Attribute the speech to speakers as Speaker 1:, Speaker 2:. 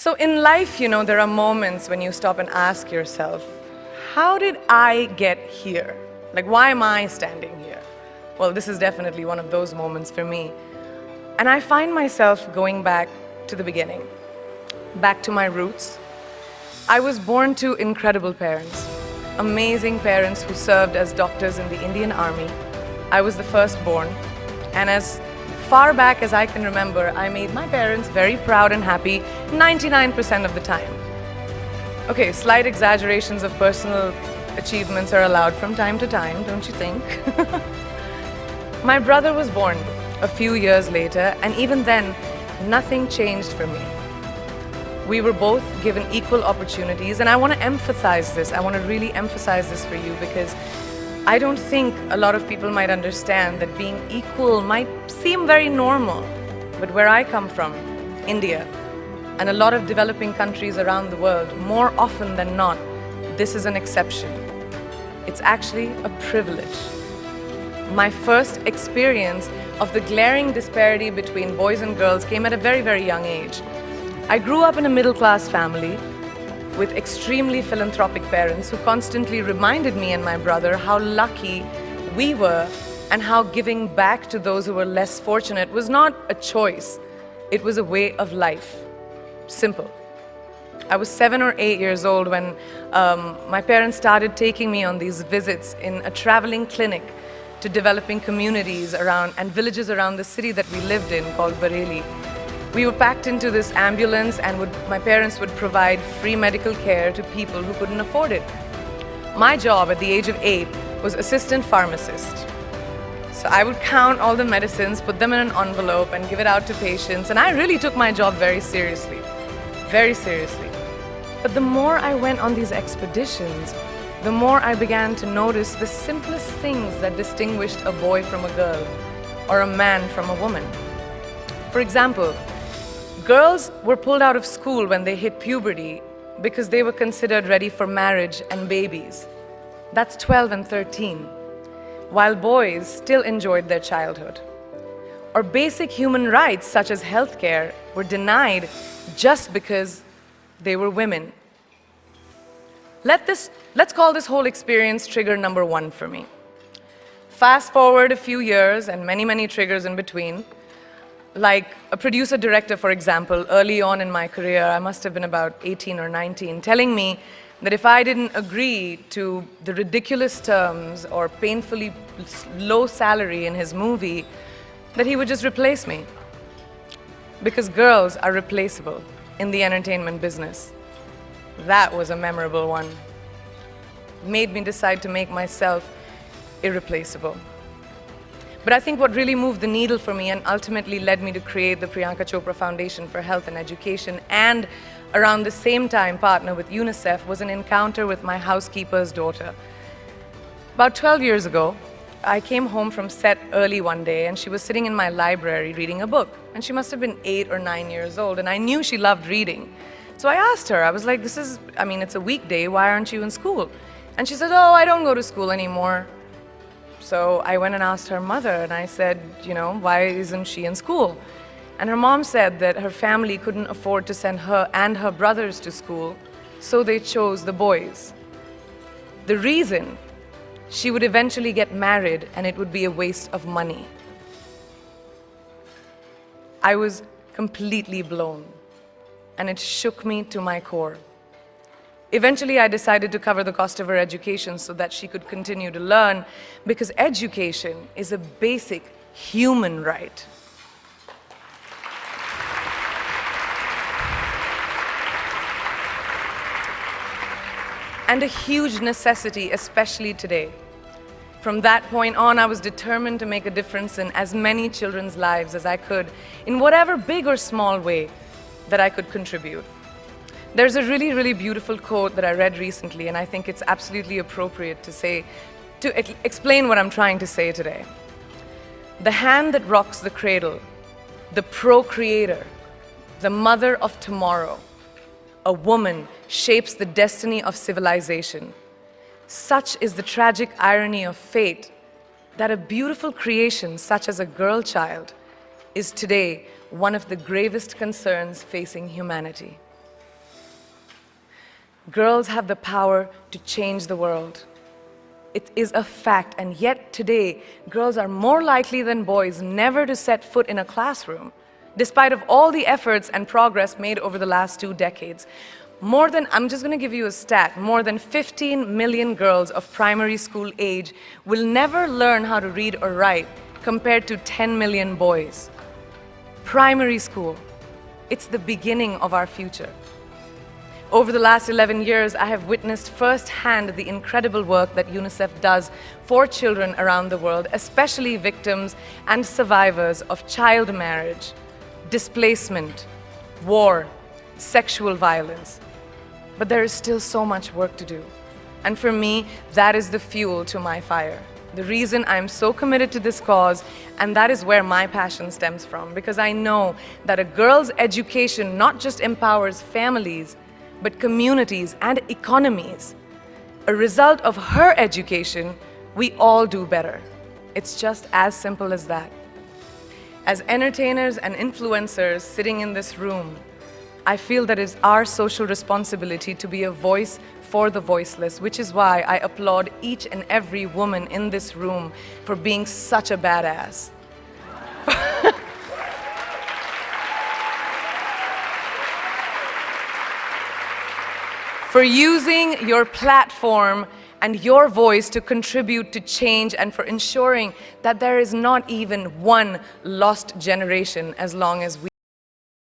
Speaker 1: So in life, there are moments when you stop and ask yourself, how did I get here? Like, why am I standing here? Well, this is definitely one of those moments for me. And I find myself going back to the beginning, back to my roots. I was born to incredible parents, amazing parents who served as doctors in the Indian Army. I was the firstborn, and as far back as I can remember, I made my parents very proud and happy 99% of the time. Okay, slight exaggerations of personal achievements are allowed from time to time, don't you think? My brother was born a few years later, and even then, nothing changed for me. We were both given equal opportunities, and I want to emphasize this. I want to really emphasize this for you because I don't think a lot of people might understand that being equal might seem very normal. But where I come from, India, and a lot of developing countries around the world, more often than not, this is an exception. It's actually a privilege. My first experience of the glaring disparity between boys and girls came at a very, very young age. I grew up in a middle-class family with extremely philanthropic parents who constantly reminded me and my brother how lucky we were and how giving back to those who were less fortunate was not a choice, it was a way of life. Simple. I was 7 or 8 years old when my parents started taking me on these visits in a traveling clinic to developing communities around and villages around the city that we lived in called Bareilly. We were packed into this ambulance and my parents would provide free medical care to people who couldn't afford it. My job at the age of 8 was assistant pharmacist. So I would count all the medicines, put them in an envelope and give it out to patients, and I really took my job very seriously, very seriously. But the more I went on these expeditions, the more I began to notice the simplest things that distinguished a boy from a girl or a man from a woman. For example, girls were pulled out of school when they hit puberty because they were considered ready for marriage and babies. That's 12 and 13, while boys still enjoyed their childhood. Or basic human rights such as healthcare were denied just because they were women. Let's call this whole experience trigger number 1 for me. Fast forward a few years and many, many triggers in between. Like a producer-director, for example, early on in my career, I must have been about 18 or 19, telling me that if I didn't agree to the ridiculous terms or painfully low salary in his movie, that he would just replace me. Because girls are replaceable in the entertainment business. That was a memorable one. It made me decide to make myself irreplaceable. But I think what really moved the needle for me and ultimately led me to create the Priyanka Chopra Foundation for Health and Education and around the same time partner with UNICEF was an encounter with my housekeeper's daughter. About 12 years ago, I came home from set early one day and she was sitting in my library reading a book. And she must have been 8 or 9 years old and I knew she loved reading. So I asked her, I was like, it's a weekday, why aren't you in school? And she said, oh, I don't go to school anymore. So I went and asked her mother and I said, why isn't she in school? And her mom said that her family couldn't afford to send her and her brothers to school, so they chose the boys. The reason, she would eventually get married and it would be a waste of money. I was completely blown and it shook me to my core. Eventually, I decided to cover the cost of her education so that she could continue to learn, because education is a basic human right. And a huge necessity, especially today. From that point on, I was determined to make a difference in as many children's lives as I could, in whatever big or small way that I could contribute. There's a really, really beautiful quote that I read recently, and I think it's absolutely appropriate to explain what I'm trying to say today. The hand that rocks the cradle, the procreator, the mother of tomorrow, a woman shapes the destiny of civilization. Such is the tragic irony of fate that a beautiful creation such as a girl child is today one of the gravest concerns facing humanity. Girls have the power to change the world. It is a fact, and yet today, girls are more likely than boys never to set foot in a classroom, despite of all the efforts and progress made over the last 2 decades. I'm just going to give you a stat, more than 15 million girls of primary school age will never learn how to read or write, compared to 10 million boys. Primary school, it's the beginning of our future. Over the last 11 years, I have witnessed firsthand the incredible work that UNICEF does for children around the world, especially victims and survivors of child marriage, displacement, war, sexual violence. But there is still so much work to do. And for me, that is the fuel to my fire. The reason I'm so committed to this cause, and that is where my passion stems from, because I know that a girl's education not just empowers families, but communities and economies. A result of her education, we all do better. It's just as simple as that. As entertainers and influencers sitting in this room, I feel that it's our social responsibility to be a voice for the voiceless, which is why I applaud each and every woman in this room for being such a badass. For using your platform and your voice to contribute to change, and for ensuring that there is not even one lost generation as long as we